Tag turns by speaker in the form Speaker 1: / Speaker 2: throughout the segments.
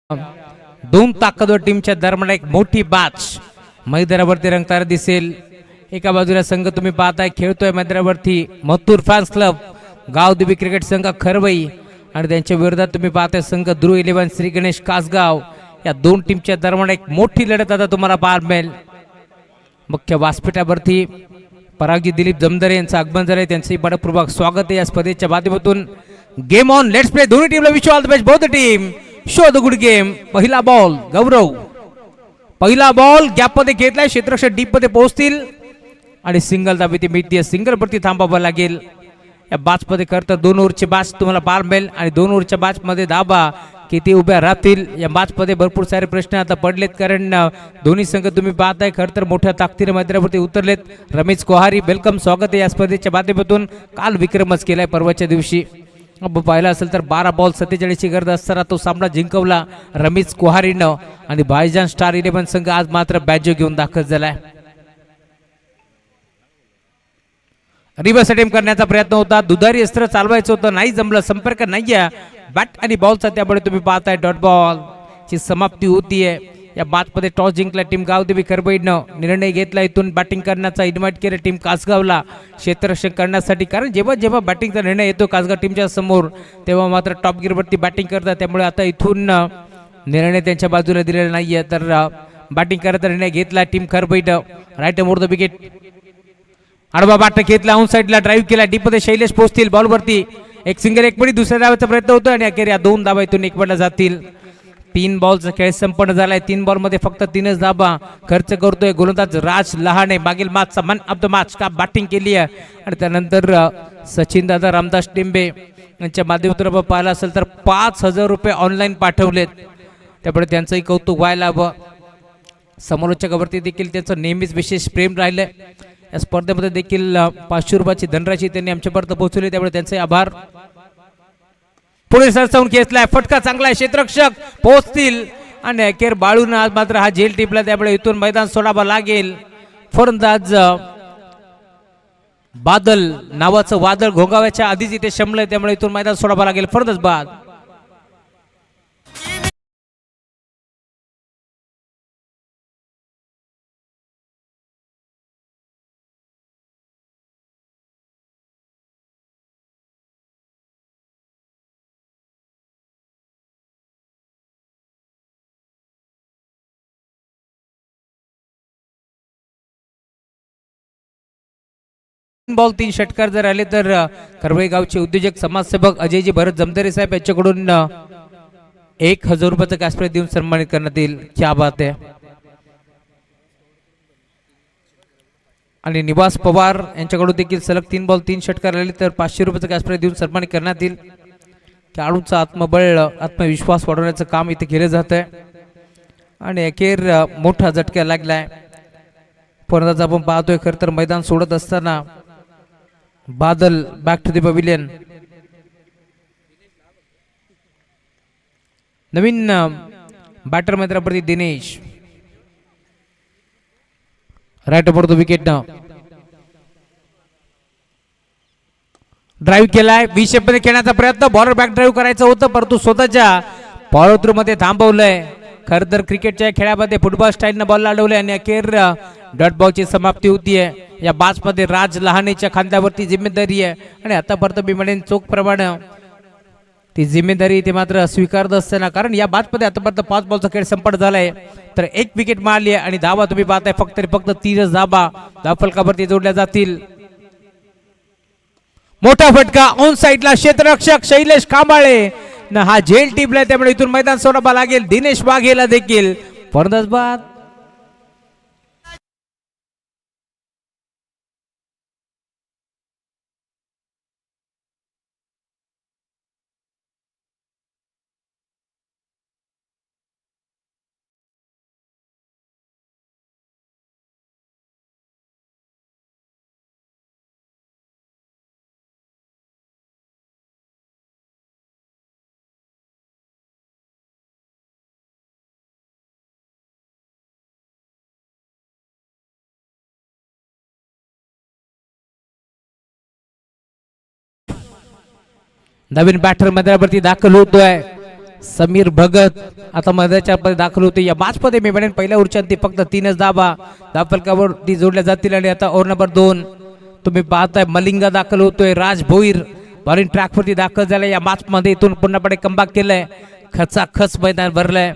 Speaker 1: दोन ताकदवर टीमच्या दरम्यान एक मोठी बॅच मैदानावरती रंगताना दिसेल। एका बाजूला संघ तुम्ही पाहताय खेळतोय मैदानावरती Mathur fans club Gavdevi cricket संघ खरवई आणि त्यांच्या विरोधात तुम्ही पाहताय संघ ध्रुव 11 श्री गणेश कासगाव। या दोन टीमच्या दरम्यान एक मोठी लढत आता तुम्हाला पाहायला मिळेल। मुख्य व्यासपीठावरती परागी दिलीप जमदारे यांचं आगमन झालंय, त्यांचंही बडपूर्वक स्वागत आहे या स्पर्धेच्या माध्यमातून। Game on, let's play. दोन्ही टीमला wish all the best both team, show the good game. पहिला बॉल गौरव, पहिला बॉल गॅप मध्ये घेतलाय, क्षेत्ररक्षक डीप मध्ये पोहोचतील आणि सिंगल दाबी ती मिळते। सिंगल वरती थांबावं लागेल। या बॅच मध्ये करता 2 ओव्हरची बॅच तुम्हाला पाहायला मिळेल आणि 2 ओव्हरच्या बॅच मध्ये धाबा किती उभ्या राहतील या मॅच मध्ये भरपूर सारे प्रश्न आता पडलेत, कारण दोन्ही संघ तुम्ही पाहताय खरं तर मोठ्या ताकदीने मैदानावरती उतरलेत। रमेश कोहारी वेलकम, स्वागत आहे या स्पर्धेच्या माध्यमातून। काल विक्रमच केलाय परवाच्या दिवशी, पाहिला असेल तर 12 बॉल 47 ची गरज असताना तो सामना जिंकवला रमेश कोहारीनं आणि भाईजान स्टार 11 संघ आज मात्र बॅजो घेऊन दाखल झालाय। रिव्हर्स अटेम्प्ट करण्याचा प्रयत्न होता, दुधारी अस्त्र चालवायचं होतं, नाही जमलं, संपर्क नाहीये बॅट आणि बॉलचा, त्यामुळे तुम्ही पाहताय डॉट बॉल ची समाप्ती होतीये। या मॅच मध्ये टॉस जिंकला टीम गावदेवी खरबईनं, निर्णय घेतला इथून बॅटिंग करण्याचा, इन्व्हाइट केलं टीम कासगावला क्षेत्ररक्षण करण्यासाठी, कारण जेव्हा जेव्हा बॅटिंगचा निर्णय येतो कासगाव टीमच्या समोर तेव्हा मात्र टॉप गिअरवरती बॅटिंग करतात, त्यामुळे आता इथून निर्णय त्यांच्या बाजूला दिलेला नाहीये, तर बॅटिंग करायचा निर्णय घेतला टीम खरबईनं। राईट मोर द विकेट, आडवा बाट घेतला, ऑन साइडला ड्राईव्ह केला, डीप मध्ये शैलेश पोहोचतील बॉलवरती, एक सिंगल एक पडी दुसऱ्या धावाचा प्रयत्न होतो आणि अखेर या 2 धावा इथून 1 पडला जातील। 3 बॉलचा खेळ संपन्न झालाय, 3 बॉल मध्ये फक्त 3च धावा खर्च करतोय गोलंदाज राज लहाने। मागील मॅचचा मॅन ऑफ द मॅच का बॅटिंग केली आहे आणि त्यानंतर सचिन दादा रामदास टिंबे यांच्या माध्यमातून आपण पाहिलं असेल तर 5000 रुपये ऑनलाईन पाठवलेत, त्यामुळे त्यांचंही कौतुक व्हायला हवं। समालोचकावरती देखील त्यांचं नेहमीच विशेष प्रेम राहिलंय। या स्पर्धेमध्ये देखील 500 रुपयाची धनराशी त्यांनी आमच्यापर्यंत पोहोचवली, त्यामुळे त्यांचे आभार। पुढे सरसावून घेतलाय, फटका चांगला आहे, क्षेत्ररक्षक पोहोचतील आणि अखेर बाळून आज मात्र हा झेल टिपला, त्यामुळे इथून मैदान सोडावं लागेल। फलंदाज बादल नावाचं वादळ घोंगाव्याच्या आधीच इथे शमलंय, त्यामुळे इथून मैदान सोडावं लागेल। फलंदाज बाद बॉल 3 षटकार जर आले तर खरवई गावचे उद्योजक समाजसेवक अजयजी भरत जमदारे साहेब यांच्याकडून 1000 रुपयाचा कॅश प्राइज देऊन सन्मानित करण्यात येईल। क्या बात आहे। आणि निवास पवार यांच्याकडून देखील सलग 3 बॉल 3 षटकार आले तर 500 रुपयाचा कॅश प्राइज देऊन सन्मानित करण्यात येईल। खेळाडूंचा आत्मबळ आत्मविश्वास वाढवण्याचं काम इथे केलं जात आहे आणि अखेर मोठा झटका लागलाय। फलंदाज आपण पाहतोय खरं तर मैदान सोडत असताना Badal back to the pavilion. नवीन बॅटर मैदानावरती Dinesh, right over the wicket न ड्राईव्ह केलाय, व्ही शेप मध्ये खेळण्याचा प्रयत्न, बॉलर बॅक ड्राईव्ह करायचं होतं परंतु स्वतःच्या फॉलो थ्रू मध्ये थांबवलंय। खरं तर क्रिकेटच्या खेळामध्ये फुटबॉल स्टाईलनं बॉल लावले आणि अखेर डॉट बॉलची समाप्ती होतीये। या बॅच मध्ये राज लहानेच्या खांद्यावरती जिम्मेदारी आहे आणि आतापर्यंत मी म्हणेन चोख प्रमाणे ती जिम्मेदारी ते मात्र स्वीकारत असताना, कारण या बॅच मध्ये आतापर्यंत 5 बॉलचा खेळ संपन्न झालाय, तर 1 विकेट मारली आहे आणि धावा तुम्ही पाहताय फक्त 3च धावा धावफलकावरती जोडल्या जातील। मोठा फटका ऑन साइडला, क्षेत्ररक्षक शैलेश कांबाळे ना हा झेल टिपलाय, त्यामुळे इथून मैदान सोडावं लागेल। दिनेश वाघेला देखील फलंदाज बाद। नवीन बॅटर मैदानावरती दाखल होतोय समीर भगत आता मैदानाच्या मध्ये दाखल होते. या मॅच मध्ये मी म्हणेन पहिल्या ओव्हरच्या फक्त 3च धावफलकावरती जोडल्या जातील. आणि आता ओव्हर नंबर 2 तुम्ही पाहताय मलिंगा दाखल होतोय. राज भोईर बॉलिंग ट्रॅक वरती दाखल झालाय. या मॅच मध्ये इथून पुन्हापणे कमबॅक केलंय. खचाखच मैदान भरलंय.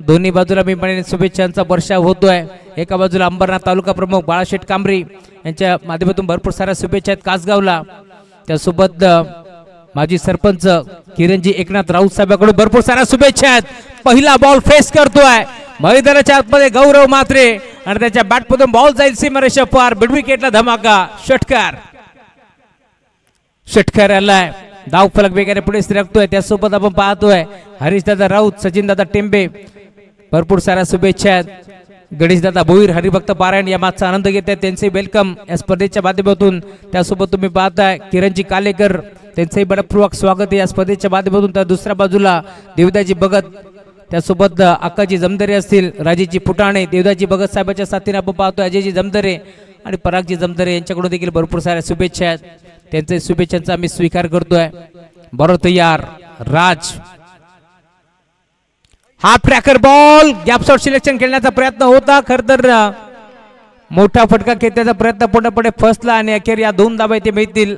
Speaker 1: दोन्ही बाजूला मी म्हणेन शुभेच्छांचा वर्षाव होतोय. एका बाजूला अंबरनाथ तालुका प्रमुख बाळाशेठ कांबरी यांच्या माध्यमातून भरपूर साऱ्या शुभेच्छा आहेत कासगावला. त्यासोबत माजी सरपंच किरणजी एकनाथ राऊत साहेबांकडून भरपूर साऱ्या शुभेच्छा आहेत. पहिला बॉल फेस करतोय मैदानाच्या आतमध्ये गौरव मात्रे आणि त्याच्या बॅटमधून बॉल जाईल सीमारेषा पार. मिड विकेटला धमाका. षटकार आलाय. धाव फलक वेगाने पुढे सरकतोय. त्यासोबत आपण पाहतोय हरीशदादा राऊत, सचिनदादा टेंबे भरपूर साऱ्या शुभेच्छा आहेत. गणेशदादा भोईर, हरिभक्त पारायण या मॅचचा आनंद घेत आहेत. त्यांचे वेलकम या स्पर्धेच्या माध्यमातून. त्यासोबत तुम्ही पाहताय किरणजी कालेकर, त्यांचंही मनपूर्वक स्वागत आहे या स्पर्धेच्या माध्यमातून. त्या दुसऱ्या बाजूला देवदाजी भगत, त्यासोबत अक्काजी जमदरे असतील, राजेजी फुटाणे, देवदाजी भगत साहेबांच्या साथीने आपण पाहतोय अजयजी जमदरे आणि परागजी जमदरे यांच्याकडून देखील भरपूर साऱ्या शुभेच्छा आहेत. त्यांचे शुभेच्छांचा आम्ही स्वीकार करतोय. बरोबर तयार Raj. Half tracker ball gap shot selection खेळण्याचा प्रयत्न होता. खरं तर मोठा फटका खेळण्याचा प्रयत्न पूर्णपणे फसला आणि अखेर या 2 धावा इथे मिळतील.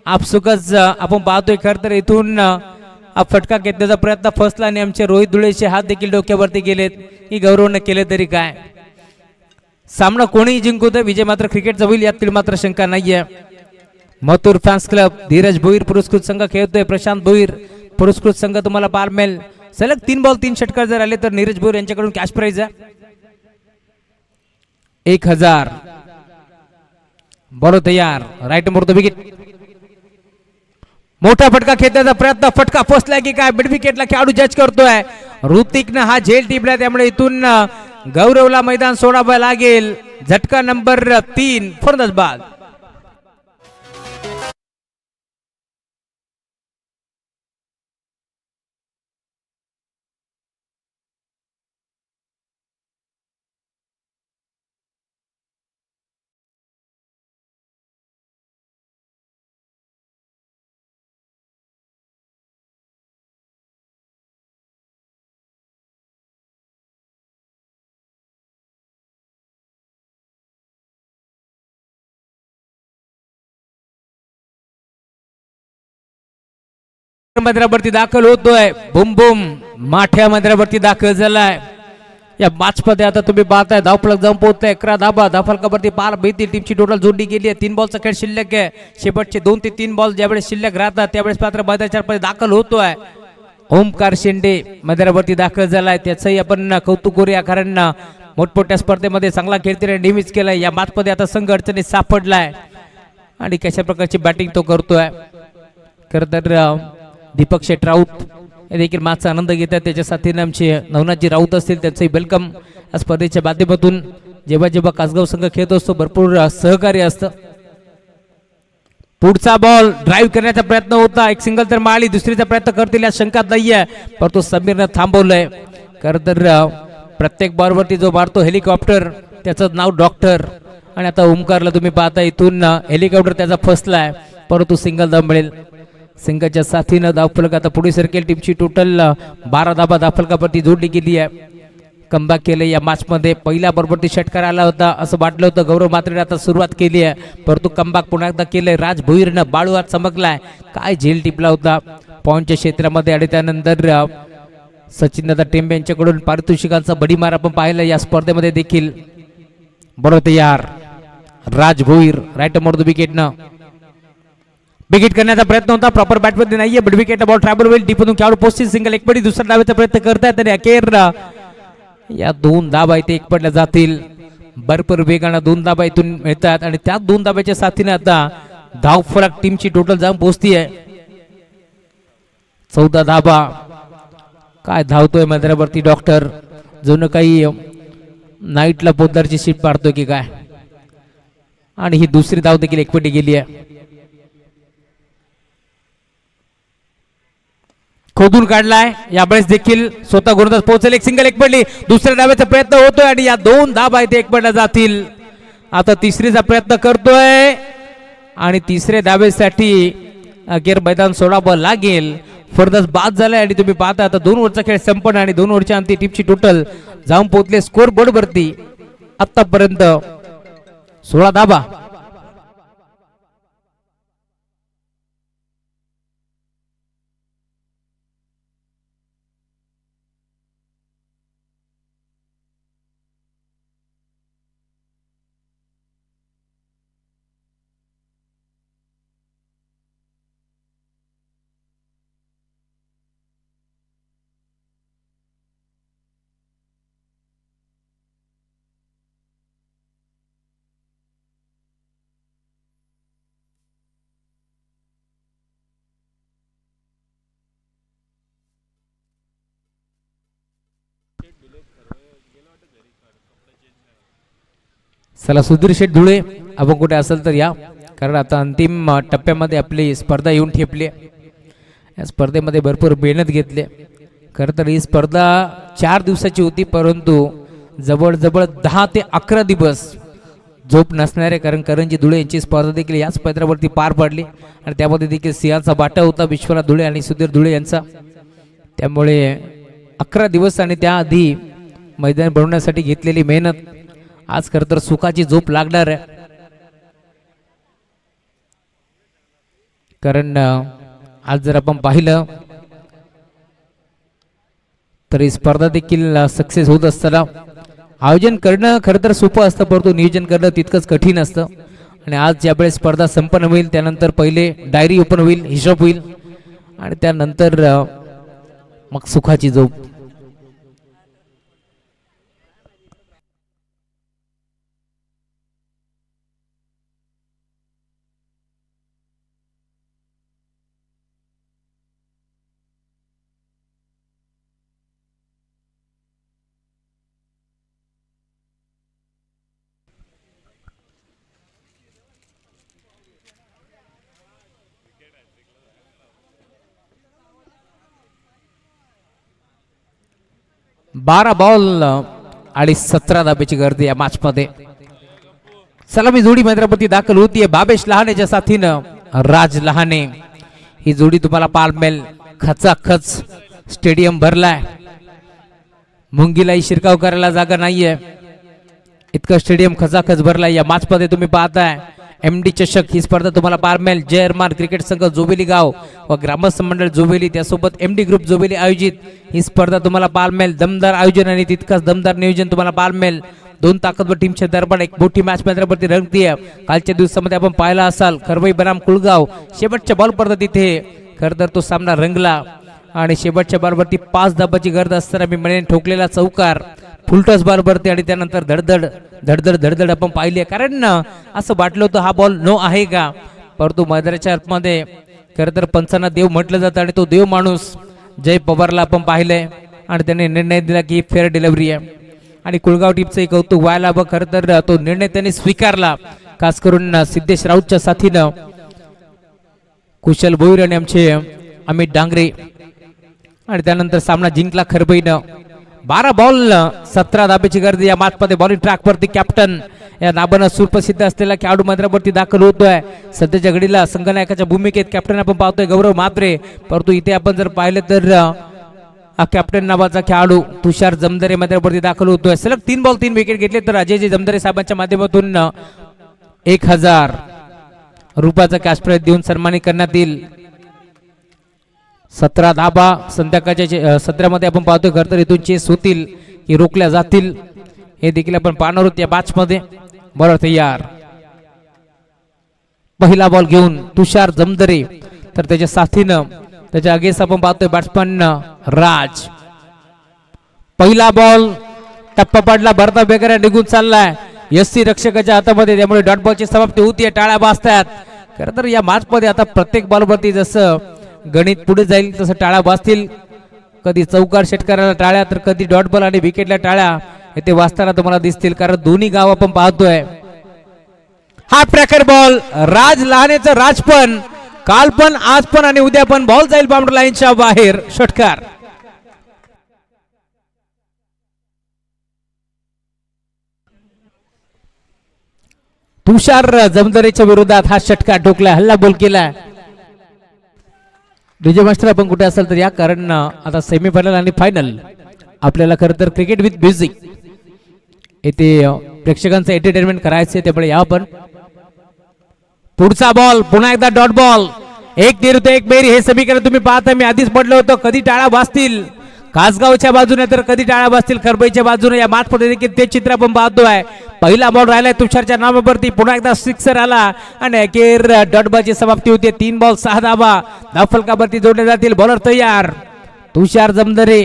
Speaker 1: आपसुकच आपण पाहतोय खरं तर इथून फटका घेतल्याचा प्रयत्न फसला आणि आमचे रोहित धुळेचे हात देखील डोक्यावरती गेलेत. ही गौरवनं केले तरी काय, सामना कोणीही जिंकू दे, विजय मात्र क्रिकेटचा होईल यातील मात्र शंका नाहीये. मथुर फॅन्स क्लब धीरज भोईर पुरस्कृत संघ खेळतोय. प्रशांत भोईर पुरस्कृत संघ तुम्हाला पार मिळेल. सलग 3 बॉल 3 षटकार जर आले तर नीरज भोईर यांच्याकडून कॅश प्राइज आहे 1000. बरोबर तयार राईट मोर द विकेट. मोठा फटका खेळण्याचा प्रयत्न, फटका फसला की काय, मिड विकेटला खेळाडू जज करतोय. ऋतिकनं हा झेल टिपला, त्यामुळे इथून गौरवला मैदान सोडावं लागेल. झटका नंबर 3 फर्दस बाद. मैदानावरती दाखल होतोय. बुम बुम माठ्या मैदानावरती दाखल झालाय. या मॅच मध्ये आता तुम्ही पाहताय धावफलक जाऊन पोहोचताय 11 धाबा. धावफलकावरती पार बेतील टीमची टोटल जोडली गेली आहे. 3 बॉलचा खेळ शिल्लक आहे. शेवटचे 2 ते 3 बॉल ज्यावेळेस शिल्लक राहतात त्यावेळेस मात्र मैदानाच्या मध्ये दाखल होतोय. ओमकार शेंडे मैदानावरती दाखल झालाय. त्याचंही आपण कौतुक करूया, कारण मोठमोठ्या स्पर्धेमध्ये चांगला खेळतीने नेहमीच केलाय. या मॅच मध्ये आता संघ अडचणीत सापडलाय आणि कशा प्रकारची बॅटिंग तो करतोय. खरं तर दीपक शेठ राऊत हे देखील मॅचचा आनंद घेतात. त्याच्या साथीने आमचे नवनाथजी राऊत असतील, त्यांचंही वेलकम या स्पर्धेच्या माध्यमातून. जेव्हा जेव्हा कासगाव संघ खेळत असतो भरपूर सहकार्य असतं. पुढचा बॉल ड्राईव्ह करण्याचा प्रयत्न होता. एक सिंगल तर मारली, दुसरीचा प्रयत्न करतील या शंकात नाहीये, परंतु समीरनं थांबवलंय. खरं तर प्रत्येक बॉलवरती जो मारतो हेलिकॉप्टर त्याचं नाव डॉक्टर. आणि आता ओमकारला तुम्ही पाहता इथून हेलिकॉप्टर त्याचा फसलाय, परंतु सिंगल धाव मिळेल. सिंगलच्या साथीनं धावफलक आता पुढे सरकेल. टीमची टोटल 12 धाबा धावफलकावरती जोडली गेली आहे. कमबॅक केलं या मॅच मध्ये. पहिल्या बरोबरती षटकार आला होता असं वाटलं होतं. गौरव मात्रेने आता सुरुवात केली आहे, परंतु कमबॅक पुन्हा एकदा केलंय. राज भोईरनं बाळू हात चमकलाय. काय झेल टिपला होता पॉइंटच्या क्षेत्रामध्ये. आणि त्यानंतर सचिनदादा टेंबे यांच्याकडून पारितोषिकांचा बडीमार आपण पाहिला या स्पर्धेमध्ये देखील. बरोबर तयार Raj Bhoir right more the विकेटनं विकेट करण्याचा प्रयत्न होता. प्रॉपर बॅटमध्ये नाहीये. मिड विकेटला बॉल ट्रॅव्हल होईल. डीपमधून खेळाडू पोस्टिंग सिंगल एक पडी दुसऱ्या धावेचा प्रयत्न करतायत आणि अखेर या 2 धाबा इथे एक पडल्या जातील. भरपूर वेगानं 2 धाबा इथून मिळतात आणि त्या 2 धाब्याच्या साथीने आता धाव फरक टीमची टोटल जाऊन पोहोचतीये 14 धाबा. काय धावतोय मैदानावरती डॉक्टर, जणू काही नाईटला पोद्दारची शीट पाडतोय की काय. आणि ही दुसरी धाव देखील एकपटी गेली आहे. खोदून काढलाय. यावेळेस देखील स्वतः गोलंदाज पोहोचेल. एक सिंगल एक पडली. दुसऱ्या धावेचा प्रयत्न होतोय आणि या 2 धाबा इथे एक पडल्या जातील. आता तिसरीचा प्रयत्न करतोय आणि तिसऱ्या धावेसाठी अखेर मैदान सोडावं लागेल. फरदस बाद झालाय आणि तुम्ही पाहता आता 2 ओव्हरचा खेळ संपन्न आणि 2 ओव्हरच्या अंती टीपची टोटल जाऊन पोहोचले स्कोर बोर्ड वरती आतापर्यंत 16 धाबा. चला सुधीर शेठ धुळे आपण कुठे असेल तर या, कारण आता अंतिम टप्प्यामध्ये आपली स्पर्धा येऊन ठेपली. या स्पर्धेमध्ये भरपूर मेहनत घेतली. खरं तर ही स्पर्धा 4 दिवसाची होती, परंतु जवळजवळ 10 ते 11 दिवस झोप नसणारे, कारण करणजी धुळे यांची स्पर्धा देखील याच मैदानावरती पार पडली आणि त्यामध्ये देखील सिंहाचा वाटा होता विश्वनाथ धुळे आणि सुधीर धुळे यांचा. त्यामुळे 11 दिवस आणि त्याआधी मैदान बनवण्यासाठी घेतलेली मेहनत आज खरं तर सुखाची झोप लागणार आहे. कारण आज जर आपण पाहिलं तर ही स्पर्धा देखील सक्सेस होत असताना आयोजन करणं खरं तर सोपं असतं, परंतु नियोजन करणं तितकंच कठीण असतं. आणि आज ज्यावेळेस स्पर्धा संपन्न होईल त्यानंतर पहिले डायरी ओपन होईल, हिशोब होईल आणि त्यानंतर मग सुखाची झोप. बारा बॉल आणि 17 धाब्याची गर्दी या मॅच मध्ये. सलामी जोडी मैदानावरती दाखल होतीये बाबेश लहानेच्या साथीनं राज लहाने. ही जोडी तुम्हाला पालमेल खचाखच स्टेडियम भरलाय. मुंगीलाही शिरकाव करायला जागा नाहीये, इतकं स्टेडियम खचाखच भरलाय. या मॅच मध्ये तुम्ही पाहताय MD चषक ही स्पर्धा तुम्हाला पारमेल जयरमान क्रिकेट संघ जोबेली गाव व ग्रामस्थ मंडळ जोबेली त्यासोबत MD ग्रुप जोबेली आयोजित ही स्पर्धा तुम्हाला पारमेल. दमदार आयोजन आणि तितकाच दमदार नियोजन तुम्हाला पारमेल. 2 ताकदवर टीमच्या दरम्यान एक मोठी मॅच मैदानावरती रंगतीये. कालच्या दिवसामध्ये आपण पाहिला असाल खरवई बनाम कुळगाव शेवटच्या बॉलपर्यंत तिथे खरं तर तो सामना रंगला आणि शेवटच्या बॉलवरती 5 धाबाची गर्द असताना मी म्हणेन ठोकलेला चौकार फुलटॉस बॉलवरती आणि त्यानंतर धडधड धडधड धडधड आपण पाहिली. कारण असं वाटलं होतं हा बॉल नो आहे का, परंतु मैदानाच्या आतमध्ये खरं तर पंचांना देव म्हटलं जातं आणि तो देव माणूस जय पवारला आपण पाहिलंय आणि त्याने निर्णय दिला की फेअर डिलिव्हरी आहे. आणि कुळगाव टीमचं कौतुक व्हायला हवं, खरं तर तो निर्णय त्यांनी स्वीकारला. खास करून सिद्धेश राऊतच्या साथीनं कुशल भोईर आणि आमचे अमित डांगरे आणि त्यानंतर सामना जिंकला खरबईनं. 12 बॉल 17 धाब्याची गर्दी या मॅच मध्ये. बॉलिंग ट्रॅक वरती कॅप्टन या नाबानं सुप्रसिद्ध असलेला खेळाडू मैदानावरती दाखल होतोय. सध्याच्या घडीला संघनायकाच्या भूमिकेत कॅप्टन आपण पाहतोय गौरव म्हात्रे, परंतु इथे आपण जर पाहिलं तर कॅप्टन नावाचा खेळाडू तुषार जमदारे मैदानावरती दाखल होतोय. सलग 3 बॉल 3 विकेट घेतले तर अजयजी जमदारे साहेबांच्या माध्यमातून 1000 रुपयाचा कॅश प्राइज देऊन सन्मानित करण्यात येईल. 17 धाबा संध्याकाळच्या सत्रामध्ये आपण पाहतोय. खरं तर इथून चेस होतील की रोखल्या जातील हे देखील आपण पाहणार आहोत या मॅच मध्ये. बरोबर तयार. पहिला बॉल घेऊन तुषार जमदरे तर त्याच्या साथीनं त्याच्या अगेन्स्ट आपण पाहतोय बॅट्समन राज. पहिला बॉल टप्पा पडला, भरता बेगर निघून चाललाय SC रक्षकाच्या हातामध्ये, त्यामुळे डॉट बॉलची समाप्ती होतीये. टाळ्या वाजतात. खरं तर या मॅच मध्ये आता प्रत्येक बॉलवरती जसं गणित पुढे जाईल तसं टाळ्या वाजतील. कधी चौकार षटकाराला टाळ्या तर कधी डॉट बॉल आणि विकेटला टाळ्या इथे वाजताना तुम्हाला दिसतील, कारण दोन्ही गाव आपण पाहतोय. हा ट्रॅकर बॉल राज लहानेचं राजपण काल पण आज पण आणि उद्या पण बॉल जाईल बाउंड्री लाईनच्या बाहेर. षटकार तुषार जमदरेच्या विरोधात हा षटकार ठोकला, हल्ला बोल केला. डीजे मास्टर आपण कुठे असाल तर या, कारण आता सेमीफायनल आणि फायनल आपल्याला खरं तर क्रिकेट विथ म्युझिक येथे प्रेक्षकांचं एंटरटेनमेंट करायचं, त्यामुळे या आपण. पुढचा बॉल पुन्हा एकदा डॉट बॉल, एक निरुद्ध एक बेरी हे समीकरण तुम्ही पाहता. मी आधीच म्हटलं होतं कधी टाळा वाजतील कासगावच्या बाजूने तर कधी टाळा वाजतील खरबईच्या बाजूने. या मॅचमध्ये देखील ते चित्र आपण पाहतोय. पहिला बॉल राहिलाय तुषारच्या नावावरती, पुन्हा एकदा सिक्सर आला आणि अखेर डॉट बॉलची समाप्ती होते. 3 बॉल 6 धावा धावफलकावरती जोडले जातील. बॉलर तयार तुषार जमदरे.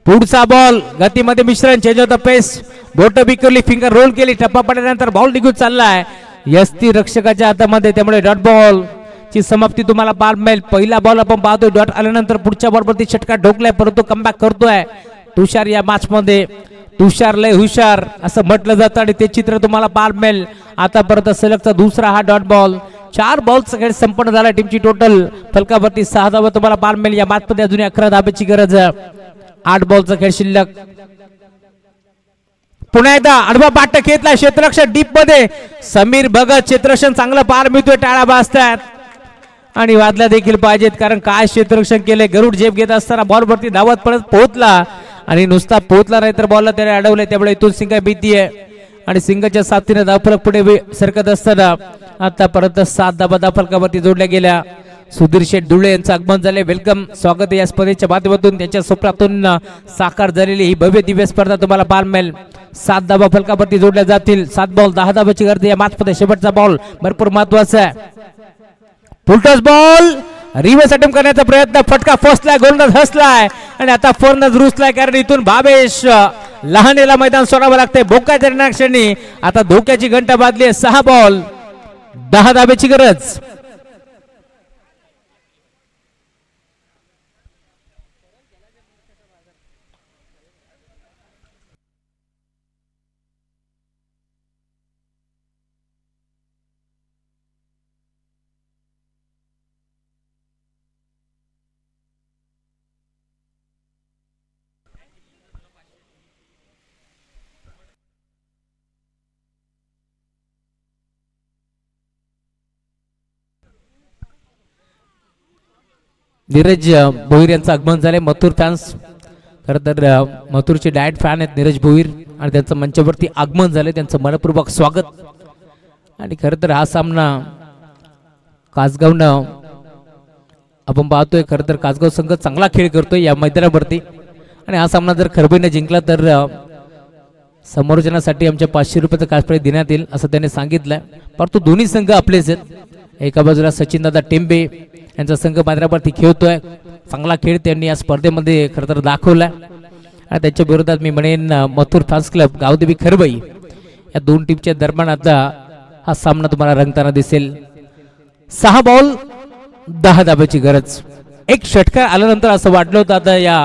Speaker 1: पुढचा बॉल गतीमध्ये मिश्रण, चेंज होतं पेस, बोट बिकवली, फिंगर रोल केली, टप्पा पडल्यानंतर बॉल निघून चाललाय यस्ती रक्षकाच्या हातामध्ये, त्यामुळे डॉट बॉल ची समाप्ती तुम्हाला पार मिळेल. पहिला बॉल आपण पाहतोय डॉट आल्यानंतर पुढच्या बॉल वरती षटकार ठोकलाय, परंतु कमबॅक करतोय तुषार. या मॅच मध्ये तुषार लय हुशार असं म्हटलं जातं आणि ते चित्र तुम्हाला पार मिळेल. आतापर्यंत सलगचा दुसरा हा डॉट बॉल. 4 बॉलचा खेळ संपन्न झाला. टीमची टोटल फलकावरती 6 धावा तुम्हाला पार मिळेल. या मॅच मध्ये अजून 11 धाब्याची गरज आहे. 8 बॉलचा खेळ शिल्लक. पुन्हा एकदा आडवा पाठ घेतला क्षेत्ररक्षण डीप मध्ये, समीर भगत क्षेत्ररक्षण चांगलं पार मिळतोय. टाळा वाजतात आणि वादला देखील पाहिजेत, कारण काय क्षेत्ररक्षण केले. गरुड झेप घेत असताना बॉल वरती धावत पडत पोहोचला आणि नुसता पोहोचला नाही तर बॉलला त्याने अडवले, त्यामुळे इथून सिंग भीती आहे आणि सिंगच्या साथीने धावफलक पुढे सरकत असताना आतापर्यंत 7 धावा धावफलकावरती जोडल्या गेल्या. सुधीर शेठ धुळे यांचं आगमन झाले. वेलकम, स्वागत आहे या स्पर्धेच्या माध्यमातून. त्यांच्या स्वप्नातून साकार झालेली ही भव्य दिव्य स्पर्धा तुम्हाला पार मिळेल. 7 धावा फलकावरती जोडल्या जातील. 7 बॉल 10 धावाची गरज या मॅचमध्ये. शेवटचा बॉल भरपूर महत्वाचा आहे. फुलटॉस बॉल, रिव्हर्स अटेम्प्ट करण्याचा प्रयत्न, फटका फसलाय, गोलंदाज हसलाय आणि आता फर्नज रुसलाय, कारण इथून भावेश लहानेला मैदान सोडावं लागतंय. बोकाच्या क्षणी आता धोक्याची घंटा वाजली आहे. 6 बॉल 10 धाब्याची गरज. नीरज भोईर यांचं आगमन झाले. मथुर फॅन्स खरं तर मथुरचे डायट फॅन आहेत नीरज भोईर आणि त्यांचं मंचावरती आगमन झाले. त्यांचं मनपूर्वक स्वागत. आणि खरं तर हा सामना कासगावनं आपण पाहतोय. खरं तर कासगाव संघ चांगला खेळ करतोय या मैदानावरती आणि हा सामना जर खरबईने जिंकला तर समोरजनासाठी आमच्या 500 रुपयाचं काश प्राइज देण्यात येईल असं त्याने सांगितलंय. परंतु दोन्ही संघ आपलेच आहेत. एका बाजूला सचिनदादा टेंबे यांचा संघ मैदानावरती खेळतोय. चांगला खेळ त्यांनी या स्पर्धेमध्ये खरं तर दाखवलाय आणि त्याच्या विरोधात मी म्हणेन मथुर फॅन्स क्लब गावदेवी खरबई या 2 टीमच्या दरम्यान आता हा सामना तुम्हाला रंगताना दिसेल. 6 बॉल 10 धाब्याची गरज. एक षटकार आल्यानंतर असं वाटलं होतं आता या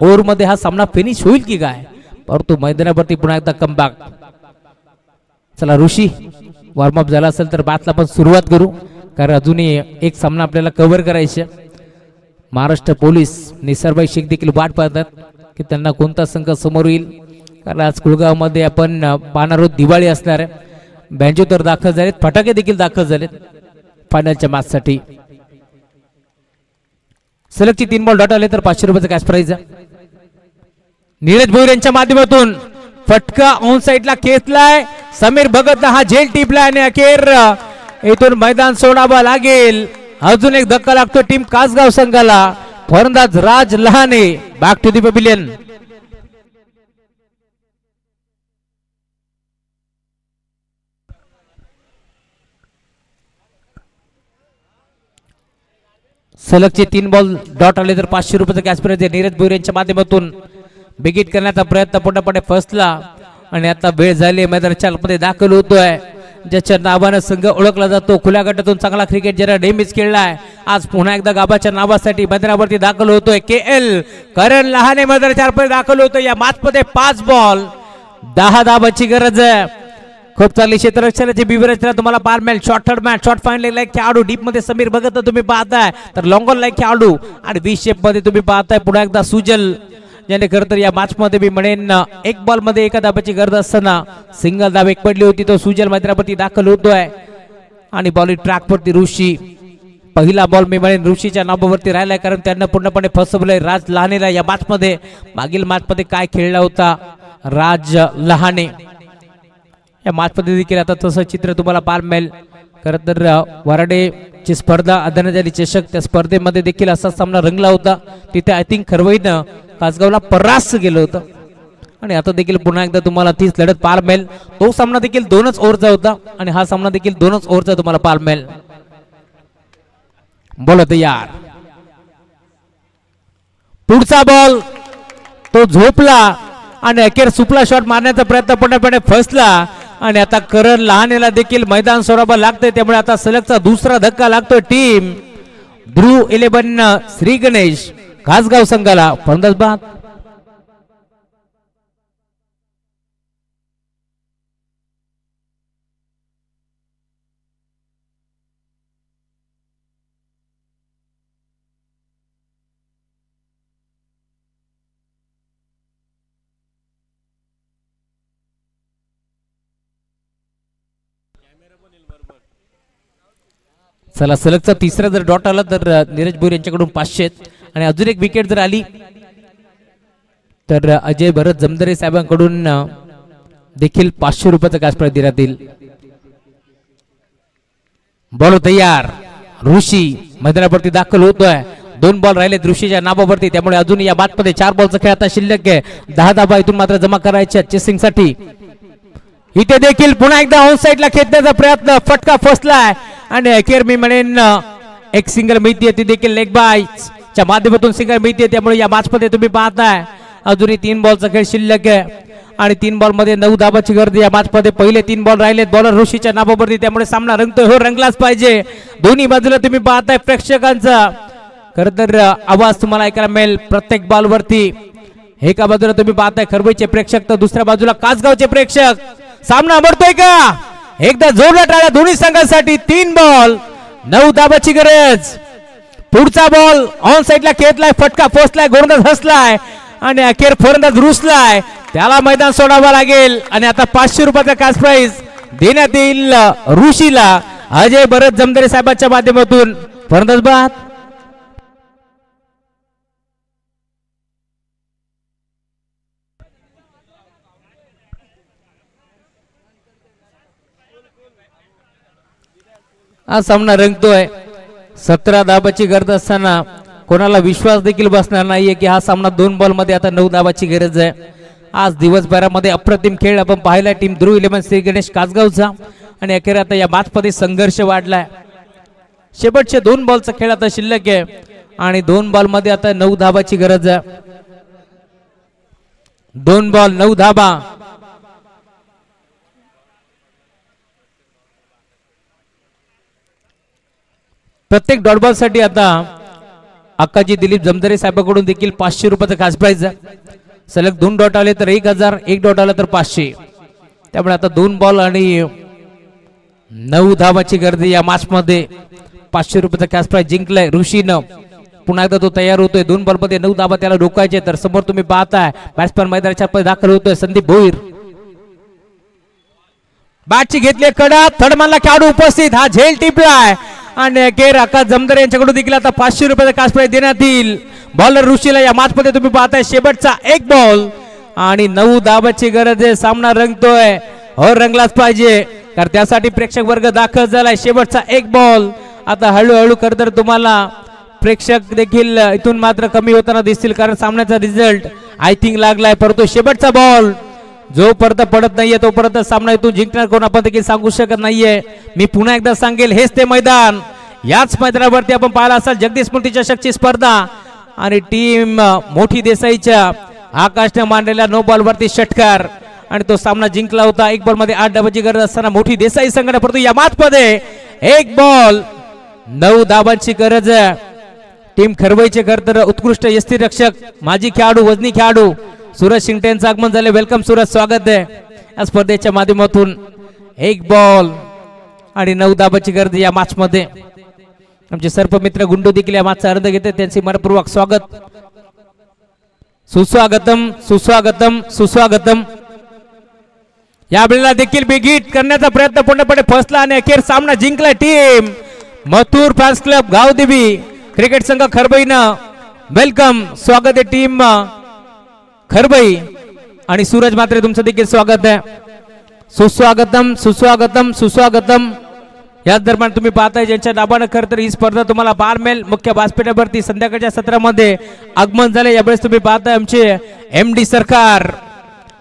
Speaker 1: ओव्हरमध्ये हा सामना फिनिश होईल की काय, परंतु मैदानावरती पुन्हा एकदा कमबॅक. चला ऋषी, वॉर्मअप झाला असेल तर बातला पण सुरुवात करू, कारण अजूनही एक सामना आपल्याला कव्हर करायचे. महाराष्ट्र पोलीस निसरबाई शेख देखील वाट पाहतात की त्यांना कोणता संघ समोर येईल, कारण आज कुळगावमध्ये आपण पाहणार आहोत दिवाळी असणार आहे. बँजो तर दाखल झालेत, फटाके देखील दाखल झालेत फायनलच्या मॅचसाठी. सलगची 3 बॉल डॉट आले तर 500 रुपयाचा कॅश प्राइज आहे. नीरज भोईर यांच्या माध्यमातून फटका ऑन साइडला खेचलाय. समीर भगतला हा झेल टिपलाय आणि अखेर इथून मैदान सोडावं लागेल. अजून एक धक्का लागतो टीम कासगाव संघाला. फलंदाज Raj Lahane back to the pavilion. सलगचे 3 बॉल डॉट आले तर 500 रुपयाचा कॅश प्राइज आहे. नीरज भोईर यांच्या माध्यमातून बिगिट करण्याचा प्रयत्न पुढे फसला आणि आता वेळ झाली. मैदानाच्या मध्ये दाखल होतोय ज्याच्या नावाने संघ ओळखला जातो. खुल्या गटातून चांगला क्रिकेट ज्याला नेहमीच खेळलाय, आज पुन्हा एकदा गाबाच्या नावासाठी मैदानावरती दाखल होतोय. KL करण लहाने मैदानाच्या मध्ये दाखल होतोय. या मॅच मध्ये 5 बॉल 10 धावाची गरज आहे. खूप चांगली क्षेत्ररक्षणाची बिबरचना तुम्हाला पार मिळेल. Short third match, short fine like खेळाडू, डीप मध्ये समीर भगत तुम्ही पाहताय, तर लॉंग ऑन लाईक खेळाडू आणि बी शेप मध्ये तुम्ही पाहताय पुन्हा एकदा सुजल, ज्याने खरं तर या मॅच मध्ये मी म्हणेन 1 बॉल मध्ये 1 धाब्याची गरज असताना सिंगल धाव एक पडली होती. तो सुजल मैदानावरती दाखल होतोय आणि बॉलिंग ट्रॅक वरती ऋषी पहिला बॉल मी म्हणेन ऋषीच्या नावावरती राहिलाय, कारण त्यांना पूर्णपणे फसवलंय राज लहानेला या मॅच मध्ये. मागील मॅच मध्ये काय खेळला होता राज लहाने, या मॅच मध्ये देखील आता तसं चित्र तुम्हाला पाहायला मिळेल. खरं तर वराडेची स्पर्धा आदरणीय चषक, त्या स्पर्धेमध्ये देखील असा सामना रंगला होता. तिथे आय थिंक खरवईनं कासगावला परास्त गेलं होतं आणि आता देखील पुन्हा एकदा तुम्हाला तीच लढत पाहायला मिळेल. तो सामना देखील 2च ओव्हरचा होता आणि हा सामना देखील 2च ओव्हरचा तुम्हाला पाहायला मिळेल. बोला तयार, पुढचा बॉल तो झोपला आणि अखेर सुपला शॉट मारण्याचा प्रयत्न पूर्णपणे फसला आणि आता करण लहानेला देखील मैदान सोडावं लागतंय. त्यामुळे आता सलगचा दुसरा धक्का लागतोय टीम ध्रुव 11 श्री गणेश कासगाव संघाला. फलंदाज बाद. चला, सलगचा तिसरा जर डॉट आला तर नीरज भोईर यांच्याकडून 500 आणि अजून एक विकेट जर आली तर अजय भरत जमदरे साहेबांकडून देखील 500 रुपयाचा कॅश प्राइज देण्यात येईल. बॉल तयार, ऋषी मैदानावरती दाखल होतोय. 2 बॉल राहिले ऋषीच्या नावावरती, त्यामुळे अजून या मॅच मध्ये 4 बॉलचा खेळ आता शिल्लक आहे. 10 धाबा इथून मात्र जमा करायच्या चेसिंग साठी. इथे देखील पुन्हा एकदा ऑन साइडला खेचण्याचा प्रयत्न, फटका फसलाय आणि अखेर मी म्हणेन एक सिंगल मिळते, ती देखील लेग बायच्या माध्यमातून सिंगल मिळते. त्यामुळे या मॅच मध्ये तुम्ही पाहताय अजूनही 3 बॉलचा खेळ शिल्लक आहे आणि 3 बॉल मध्ये 9 धाबाची गर्दी या मॅच मध्ये. पहिले 3 बॉल राहिलेत बॉलर ऋषीच्या नावावरती, त्यामुळे सामना रंगतोय. हो, रंगलाच पाहिजे. दोन्ही बाजूला तुम्ही पाहताय प्रेक्षकांचा खरं तर आवाज तुम्हाला ऐकायला मिळेल प्रत्येक बॉल वरती. एका बाजूला तुम्ही पाहताय खरबईचे प्रेक्षक तर दुसऱ्या बाजूला कासगावचे प्रेक्षक. सामना अमरतोय का? एकदा जोरदार टाळ्या दोन्ही संघांसाठी. 3 बॉल 9 धाबाची गरज. पुढचा बॉल ऑन साइडला खेचलाय, फटका पोचलाय, गोलंदाज हसलाय आणि अखेर फलंदाज रुसलाय. त्याला मैदान सोडावं लागेल आणि आता 500 रुपयाचा कॅश प्राइज देण्यात येईल ऋषीला अजय भरत जमदरे साहेबांच्या माध्यमातून. फलंदाज बाद. हा सामना रंगतोय. 17 धाबाची गरज असताना कोणाला विश्वास देखील बसणार नाहीये की हा सामना 2 बॉल मध्ये आता 9 धाबाची गरज आहे. आज दिवसभरामध्ये अप्रतिम खेळ आपण पाहिला टीम ध्रुव 11 श्री गणेश कासगावचा आणि अखेर आता या मॅच मध्ये संघर्ष वाढलाय. शेवटचे 2 बॉलचा खेळ आता शिल्लक आहे आणि 2 बॉल मध्ये आता 9 धाबाची गरज आहे. 2 बॉल 9 धाबा. प्रत्येक डॉट बॉल साठी आता अक्काजी दिलीप जमदरे साहेबांकडून देखील 500 रुपयाचा कॅश प्राइज आहे. सलग 2 डॉट आले तर 1000, 1 डॉट आला तर 500. त्यामुळे आता 2 बॉल आणि 9 धाबाची गर्दी या मॅच मध्ये. 500 रुपयाचा कॅश प्राइज जिंकलाय ऋषीनं. पुन्हा एकदा तो तयार होतोय. 2 बॉल मध्ये 9 धाबा त्याला रोखायचे. तर समोर तुम्ही पाहताय बॅट्समॅन मैदानाच्या मध्ये दाखल होतोय संदीप भोईर. बॅटची घेतली कडा, थर्डमॅनला खेळाडू उपस्थित. हा झेल टिपलाय आणि अखेर आकाश जमदरे यांच्याकडून देखील आता 500 रुपयाचा कॅश प्राइज देण्यात येईल बॉलर ऋषीला. या मॅच मध्ये तुम्ही पाहताय शेवटचा 1 बॉल आणि 9 धाबाची गरज आहे. सामना रंगतोय. हो, रंगलाच पाहिजे कारण त्यासाठी प्रेक्षक वर्ग दाखल झालाय. शेवटचा 1 बॉल. आता हळूहळू तर तुम्हाला प्रेक्षक देखील इथून मात्र कमी होताना दिसतील कारण सामन्याचा रिझल्ट आय थिंक लागलाय. परंतु शेवटचा बॉल जोपर्यंत पडत नाहीये तोपर्यंत सामना इथून जिंकणार कोण आपण देखील सांगू शकत नाहीये. मी पुन्हा एकदा सांगेल, हेच ते मैदान. याच मैदानावरती आपण पाहिला असाल जगदीश स्मृती चषकची स्पर्धा आणि टीम मोठी देसाईच्या आकाशने मांडलेल्या 9 बॉल वरती षटकार आणि तो सामना जिंकला होता. 1 बॉल मध्ये 8 धाबाची गरज असताना मोठी देसाई संघाने. परंतु या मॅच मध्ये 1 बॉल 9 धाबांची गरज आहे. टीम खरवईचे तर उत्कृष्ट यष्टिरक्षक माजी खेळाडू वजनी खेळाडू सूरज शिंगटे यांचं आगमन झाले. वेलकम सूरज, स्वागत आहे या स्पर्धेच्या माध्यमातून. 1 बॉल आणि 9 धाबाची गर्दी या मॅच मध्ये. आमचे सर्प मित्र गुंडू देखील या मॅचचा आनंद घेते. त्यांचे मनपूर्वक स्वागत. सुस्वागतम सुस्वागतम सुस्वागतम. यावेळेला देखील बिग हिट करण्याचा प्रयत्न पूर्णपणे फसला आणि अखेर सामना जिंकला team Mathur fans club Gavdevi cricket संघ खरबईनं वेलकम स्वागत आहे टीम खरबई आणि सूरज मात्रे तुमचं देखील स्वागत आहे. सुस्वागतम सुस्वागतम सुस्वागतम. याच दरम्यान तुम्ही पाहताय ज्यांच्या दाबानं खरं तर ही स्पर्धा तुम्हाला पार मिळेल. मुख्य व्यासपीठावरती संध्याकाळच्या सत्रामध्ये आगमन झाले. यावेळेस तुम्ही पाहताय आमचे MD सरकार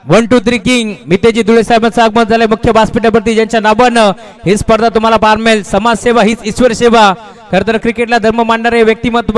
Speaker 1: 1 2 3 किंग मितेजी धुळे साहेबांचं आगमन झालंय मुख्य व्यासपीठावरती ज्यांच्या नावानं ही स्पर्धा तुम्हाला पार मिळेल. समाजसेवा हीच ईश्वर सेवा. खरं तर क्रिकेटला धर्म मानणारे व्यक्तिमत्व